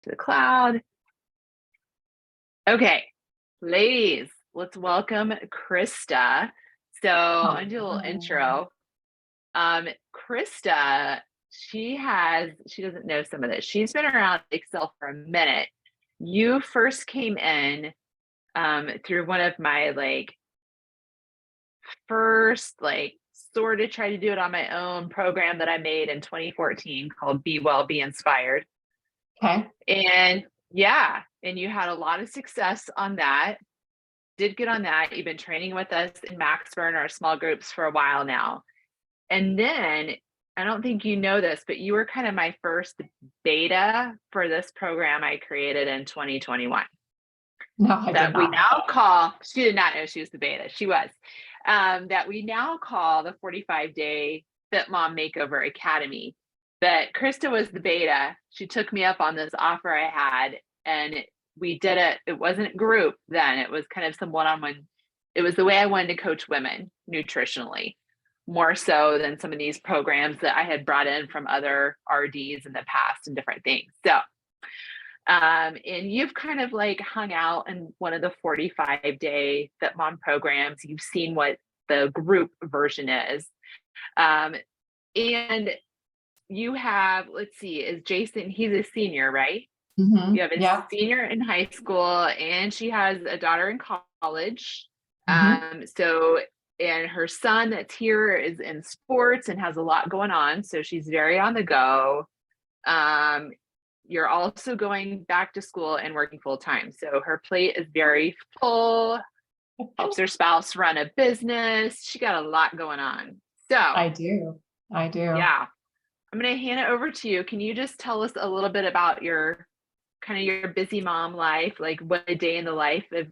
to the cloud. Okay, ladies, let's welcome Christa. So I'll do a little intro. Christa, she doesn't know some of this. She's been around Excel for a minute. You first came in through one of my first sort of try to do it on my own program that I made in 2014 called Be Well, Be Inspired. Okay. And yeah, and you had a lot of success on that. Did good on that. You've been training with us in Maxburn, our small groups, for a while now. And then I don't think you know this, but you were kind of my first beta for this program I created in 2021. No, I did We not. now call, she did not know she was the beta. She was. That we now call the 45-day Fit Mom Makeover Academy. But Christa was the beta. She took me up on this offer I had, and we did it. It wasn't group then. It was kind of some one-on-one. It was the way I wanted to coach women nutritionally, more so than some of these programs that I had brought in from other RDs in the past and different things. So, and you've kind of hung out in one of the 45-day Fit Mom programs. You've seen what the group version is. And you have, let's see, is Jason, he's a senior, right? Mm-hmm. You have a senior in high school, and she has a daughter in college. Mm-hmm. And her son that's here is in sports and has a lot going on. So she's very on the go. You're also going back to school and working full time. So her plate is very full, helps her spouse run a business. She got a lot going on. So I do. Yeah. I'm going to hand it over to you. Can you just tell us a little bit about your busy mom life, like what a day in the life of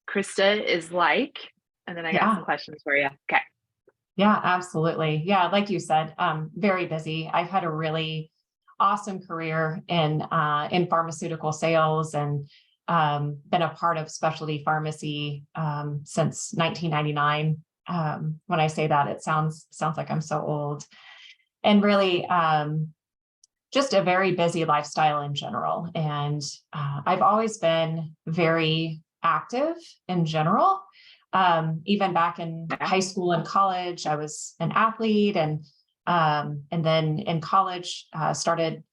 Christa is like? And then I got some questions for you. Okay. Yeah, absolutely. Yeah. Like you said, very busy. I've had a really awesome career in pharmaceutical sales and been a part of specialty pharmacy since 1999. When I say that, it sounds like I'm so old. And really, just a very busy lifestyle in general. And I've always been very active in general. Even back in high school and college, I was an athlete, and then in college, started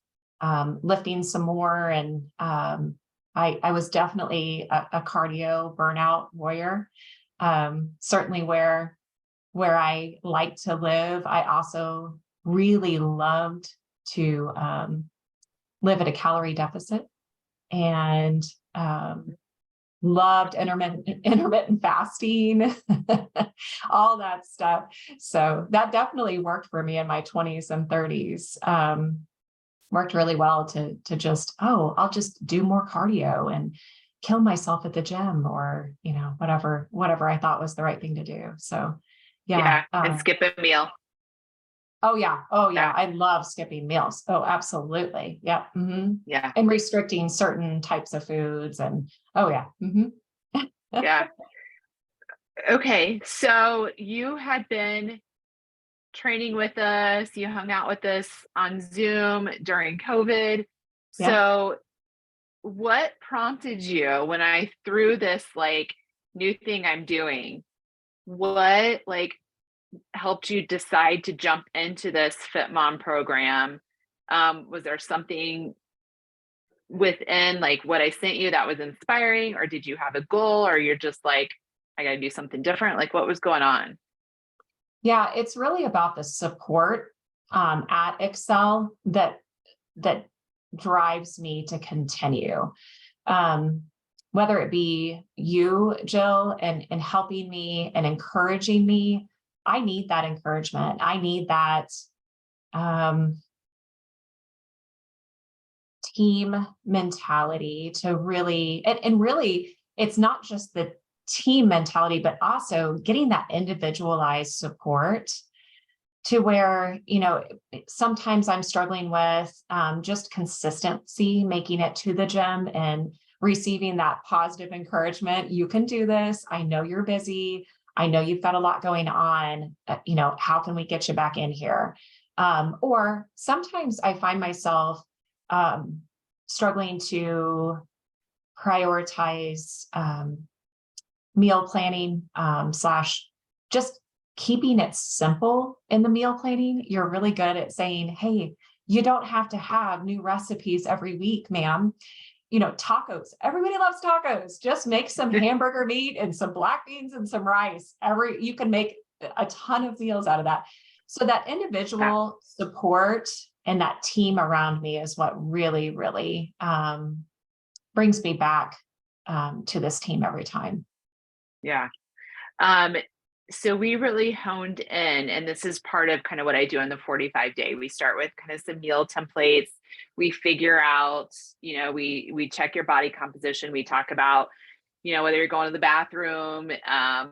lifting some more. And I was definitely a cardio burnout warrior. Certainly where I like to live, I also really loved to live at a calorie deficit, and loved intermittent fasting, all that stuff. So that definitely worked for me in my 20s and 30s. Worked really well to just, I'll just do more cardio and kill myself at the gym, or, whatever I thought was the right thing to do. So yeah. And skip a meal. Oh yeah. I love skipping meals. Oh, absolutely. Yeah. Mm-hmm. Yeah. And restricting certain types of foods, and mm-hmm. Yeah. Okay. So you had been training with us, you hung out with us on Zoom during COVID. Yeah. So what prompted you when I threw this new thing I'm doing? What helped you decide to jump into this Fit Mom program? Was there something within what I sent you that was inspiring, or did you have a goal, or you're just I got to do something different? What was going on? Yeah, it's really about the support at Excel that drives me to continue. Whether it be you, Jill, and helping me and encouraging me. I need that encouragement. I need that team mentality to really, and really, it's not just the team mentality, but also getting that individualized support to where, sometimes I'm struggling with just consistency, making it to the gym and receiving that positive encouragement. You can do this. I know you're busy. I know you've got a lot going on. How can we get you back in here? Or sometimes I find myself struggling to prioritize meal planning slash just keeping it simple in the meal planning. You're really good at saying, hey, you don't have to have new recipes every week, ma'am. Tacos. Everybody loves tacos. Just make some hamburger meat and some black beans and some rice. You can make a ton of meals out of that. So that individual support and that team around me is what really, really brings me back to this team every time. Yeah. So we really honed in, and this is part of kind of what I do on the 45 day. We start with kind of some meal templates. We figure out, we check your body composition. We talk about, whether you're going to the bathroom,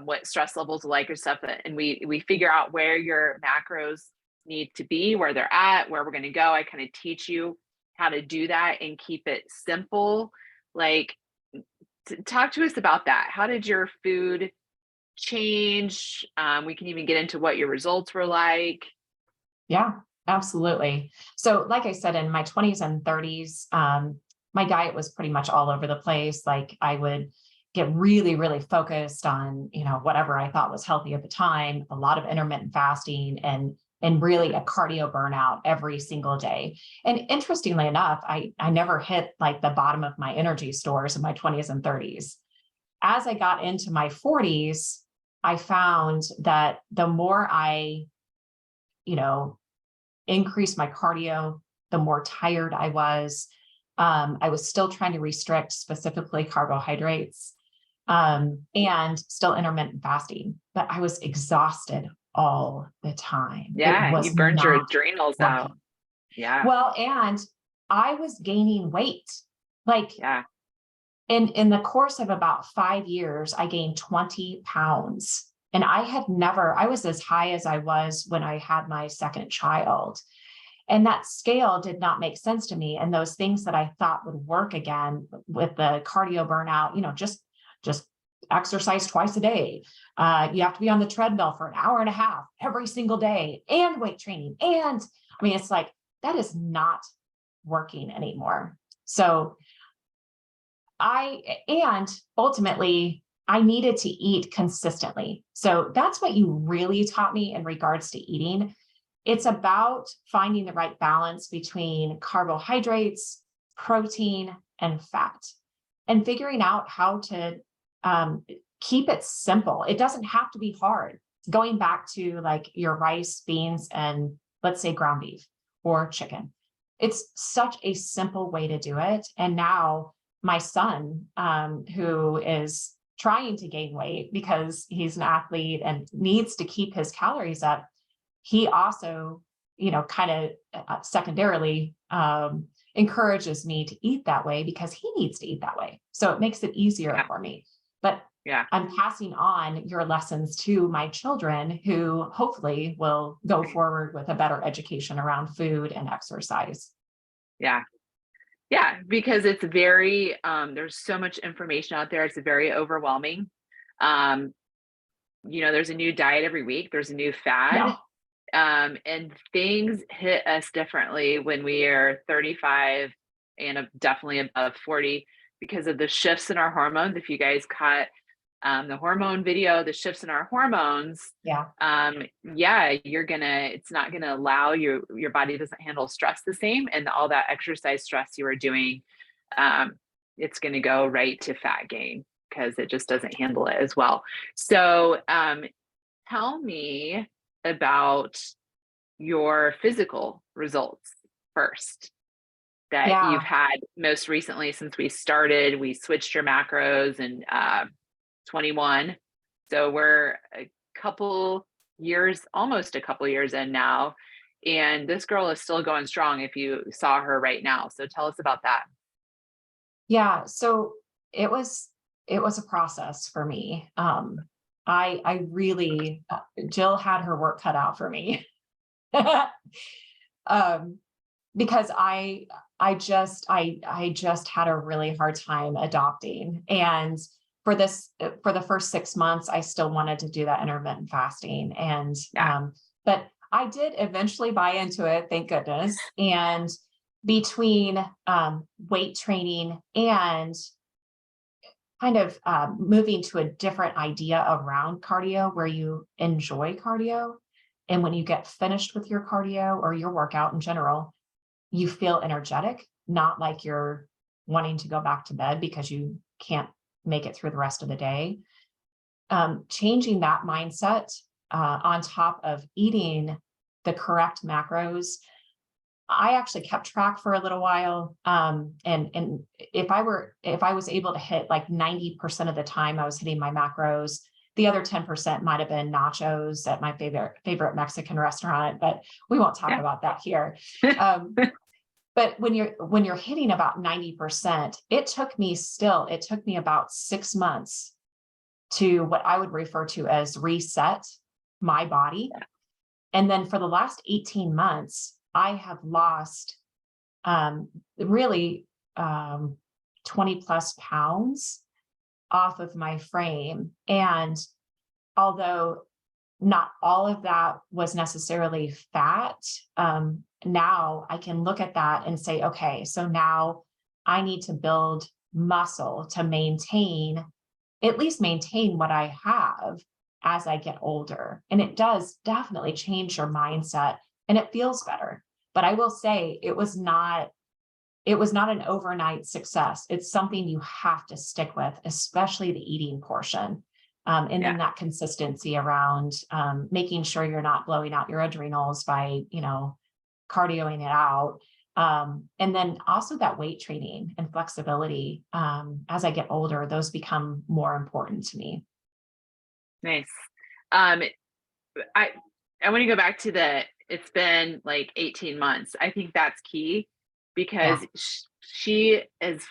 what stress levels are like or stuff. And we figure out where your macros need to be, where they're at, where we're going to go. I kind of teach you how to do that and keep it simple. Like, talk to us about that. How did your food change? We can even get into what your results were like. Yeah, absolutely. So like I said, in my 20s and 30s, my diet was pretty much all over the place. Like I would get really, really focused on, whatever I thought was healthy at the time, a lot of intermittent fasting and really a cardio burnout every single day. And interestingly enough, I never hit like the bottom of my energy stores in my 20s and 30s. As I got into my 40s, I found that the more I, increased my cardio, the more tired I was. I was still trying to restrict specifically carbohydrates and still intermittent fasting, but I was exhausted all the time. Yeah, you burned your adrenals out. Yeah. Well, and I was gaining weight. Like, in the course of about 5 years, I gained 20 pounds. And I was as high as I was when I had my second child. And that scale did not make sense to me. And those things that I thought would work again with the cardio burnout, just exercise twice a day. You have to be on the treadmill for an hour and a half every single day and weight training. And it's like, that is not working anymore. So ultimately I needed to eat consistently. So that's what you really taught me in regards to eating. It's about finding the right balance between carbohydrates, protein, and fat, and figuring out how to keep it simple. It doesn't have to be hard. Going back to like your rice, beans, and let's say ground beef or chicken. It's such a simple way to do it. And now my son, who is trying to gain weight because he's an athlete and needs to keep his calories up, he also, kind of secondarily encourages me to eat that way because he needs to eat that way. So it makes it easier for me. But I'm passing on your lessons to my children who hopefully will go forward with a better education around food and exercise. Yeah. Yeah, because it's very, there's so much information out there. It's very overwhelming. There's a new diet every week. There's a new fad. And things hit us differently when we are 35 and definitely above 40 because of the shifts in our hormones. If you guys caught the hormone video, the shifts in our hormones, it's not gonna allow your body doesn't handle stress the same, and all that exercise stress you were doing, it's gonna go right to fat gain because it just doesn't handle it as well. So tell me about your physical results first that you've had most recently since we started. We switched your macros and 21. So we're almost a couple years in now. And this girl is still going strong if you saw her right now. So tell us about that. Yeah. So it was a process for me. I really, Jill had her work cut out for me. Because I just had a really hard time adopting. And for the first 6 months, I still wanted to do that intermittent fasting. And, but I did eventually buy into it, thank goodness. And between weight training and kind of moving to a different idea around cardio where you enjoy cardio. And when you get finished with your cardio or your workout in general, you feel energetic, not like you're wanting to go back to bed because you can't make it through the rest of the day. Changing that mindset on top of eating the correct macros. I actually kept track for a little while. And if I was able to hit like 90% of the time I was hitting my macros, the other 10% might have been nachos at my favorite Mexican restaurant, but we won't talk about that here. But when you're hitting about 90%, it took me about 6 months to what I would refer to as reset my body. And then for the last 18 months, I have lost really 20 plus pounds off of my frame. And although not all of that was necessarily fat, now I can look at that and say, okay, so now I need to build muscle to at least maintain what I have as I get older. And it does definitely change your mindset and it feels better. But I will say it was not an overnight success. It's something you have to stick with, especially the eating portion. And then that consistency around making sure you're not blowing out your adrenals by, cardioing it out. And then also that weight training and flexibility. As I get older, those become more important to me. Nice. I want to go back to it's been like 18 months. I think that's key because she has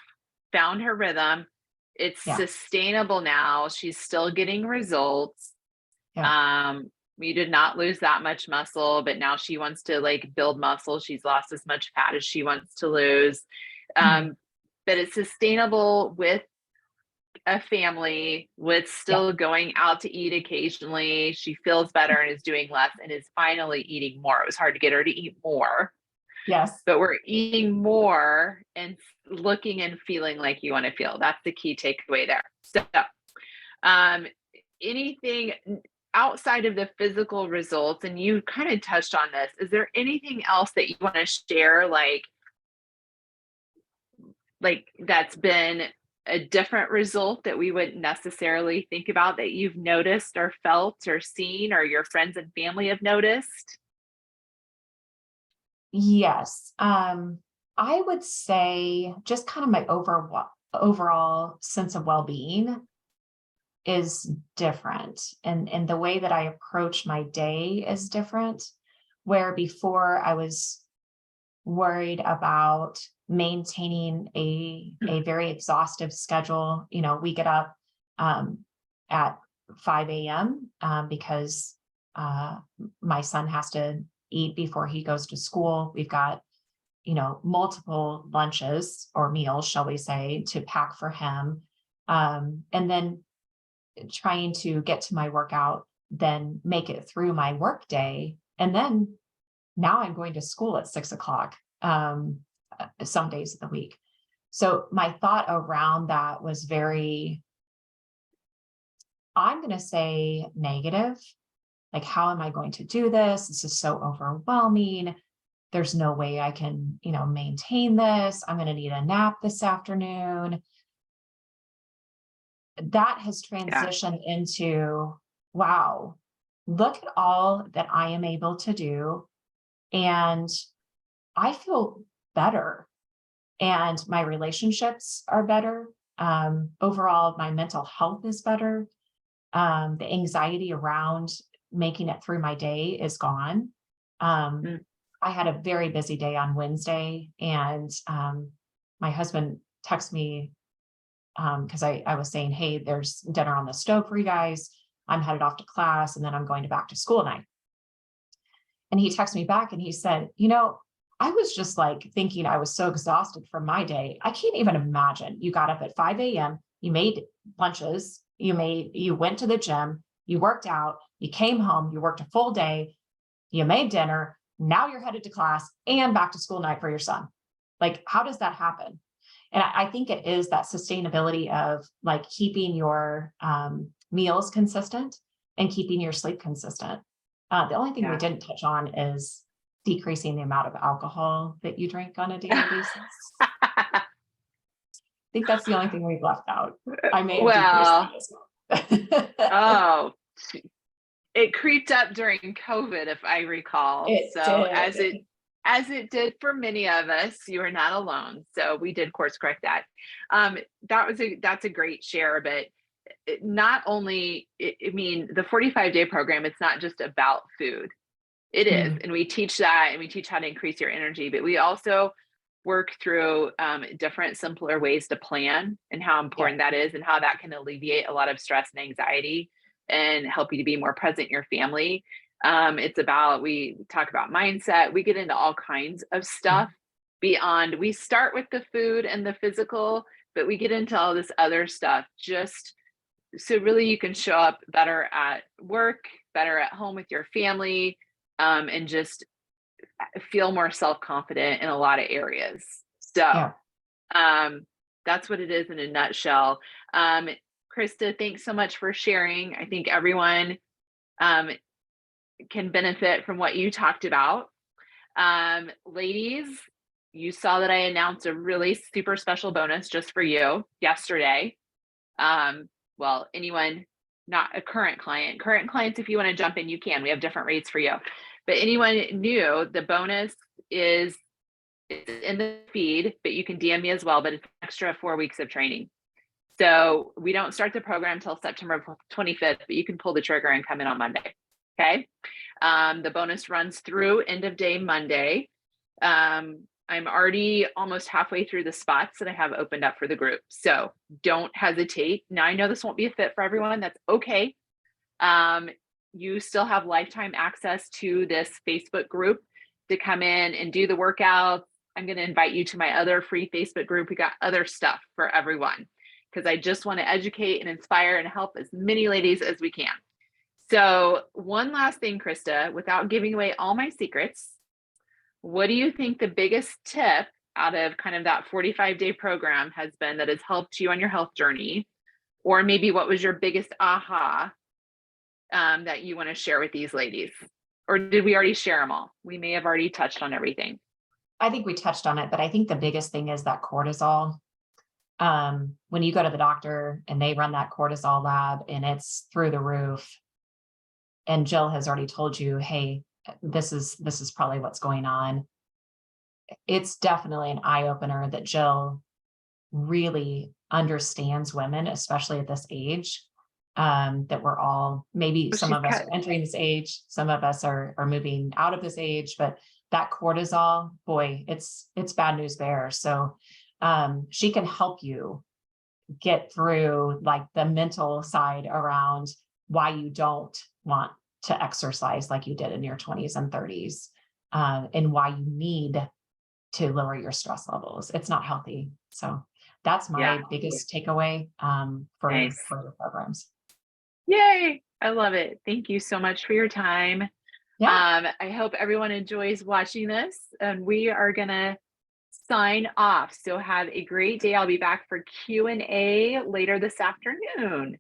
found her rhythm. It's sustainable now. She's still getting results. We did not lose that much muscle, but now she wants to like build muscle. She's lost as much fat as she wants to lose. But it's sustainable with a family, with still going out to eat occasionally. She feels better and is doing less and is finally eating more. It was hard to get her to eat more. Yes. But we're eating more and looking and feeling like you want to feel. That's the key takeaway there. So anything outside of the physical results, and you kind of touched on this, is there anything else that you want to share, like that's been a different result that we wouldn't necessarily think about that you've noticed or felt or seen or your friends and family have noticed? Yes. I would say just kind of my overall sense of well-being is different. And the way that I approach my day is different, where before I was worried about maintaining a very exhaustive schedule. We get up at 5 a.m. Because my son has to eat before he goes to school. We've got, multiple lunches or meals, shall we say, to pack for him. And then trying to get to my workout, then make it through my work day. And then now I'm going to school at 6 o'clock, some days of the week. So my thought around that was I'm going to say negative. Like, how am I going to do this? This is so overwhelming. There's no way I can, maintain this. I'm going to need a nap this afternoon. That has transitioned into, wow, look at all that I am able to do. And I feel better. And my relationships are better. Overall, my mental health is better. The anxiety around making it through my day is gone. I had a very busy day on Wednesday, and my husband texted me because I was saying, hey, there's dinner on the stove for you guys. I'm headed off to class, and then I'm going back to school tonight. And he texted me back and he said, I was just like thinking I was so exhausted from my day. I can't even imagine. You got up at 5 a.m., you made lunches, you went to the gym, you worked out, you came home, you worked a full day, you made dinner. Now you're headed to class and back to school night for your son. Like, how does that happen? And I think it is that sustainability of like keeping your meals consistent and keeping your sleep consistent. The only thing we Yeah. didn't touch on is decreasing the amount of alcohol that you drink on a daily basis. I think that's the only thing we've left out. I may have decreased Well, that as well. oh, it creeped up during COVID, if I recall. It So as it did for many of us, you are not alone. So we did course correct that. That's a great share, but not only, I mean, the 45-day program, it's not just about food. It is. Mm, And we teach that, and we teach how to increase your energy, but we also work through different, simpler ways to plan and how yeah. important that is and how that can alleviate a lot of stress and anxiety and help you to be more present in your family. It's about, we talk about mindset. We get into all kinds of stuff beyond, we start with the food and the physical, but we get into all this other stuff just so really you can show up better at work, better at home with your family, and just feel more self-confident in a lot of areas. So Yeah. that's what it is in a nutshell. Christa, thanks so much for sharing. I think everyone can benefit from what you talked about. Ladies, you saw that I announced a really super special bonus just for you yesterday. Well, anyone not a current clients, if you want to jump in, you can. We have different rates for you. But anyone new, the bonus is in the feed, but you can DM me as well. But it's an extra 4 weeks of training. So we don't start the program until September 25th, but you can pull the trigger and come in on Monday. Okay. The bonus runs through end of day Monday. I'm already almost halfway through the spots that I have opened up for the group. So don't hesitate. Now I know this won't be a fit for everyone. That's okay. You still have lifetime access to this Facebook group to come in and do the workouts. I'm going to invite you to my other free Facebook group. We got other stuff for everyone because I just want to educate and inspire and help as many ladies as we can. So one last thing, Christa, without giving away all my secrets, what do you think the biggest tip out of kind of that 45-day program has been that has helped you on your health journey? Or maybe what was your biggest aha that you want to share with these ladies? Or did we already share them all? We may have already touched on everything. I think we touched on it, but I think the biggest thing is that cortisol. When you go to the doctor and they run that cortisol lab and it's through the roof, and Jill has already told you, hey, this is probably what's going on. It's definitely an eye opener that Jill really understands women, especially at this age. That we're all, maybe Well, some of us are entering this age, some of us are moving out of this age, but that cortisol, boy, it's bad news bears. So she can help you get through like the mental side around why you don't want to exercise like you did in your 20s and 30s, and why you need to lower your stress levels. It's not healthy. So that's my biggest takeaway for the programs. Yay. I love it. Thank you so much for your time. Yeah. I hope everyone enjoys watching this, and we are going to sign off. So have a great day. I'll be back for Q&A later this afternoon.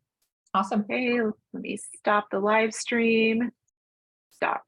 Awesome. Okay, let me stop the live stream. Stop.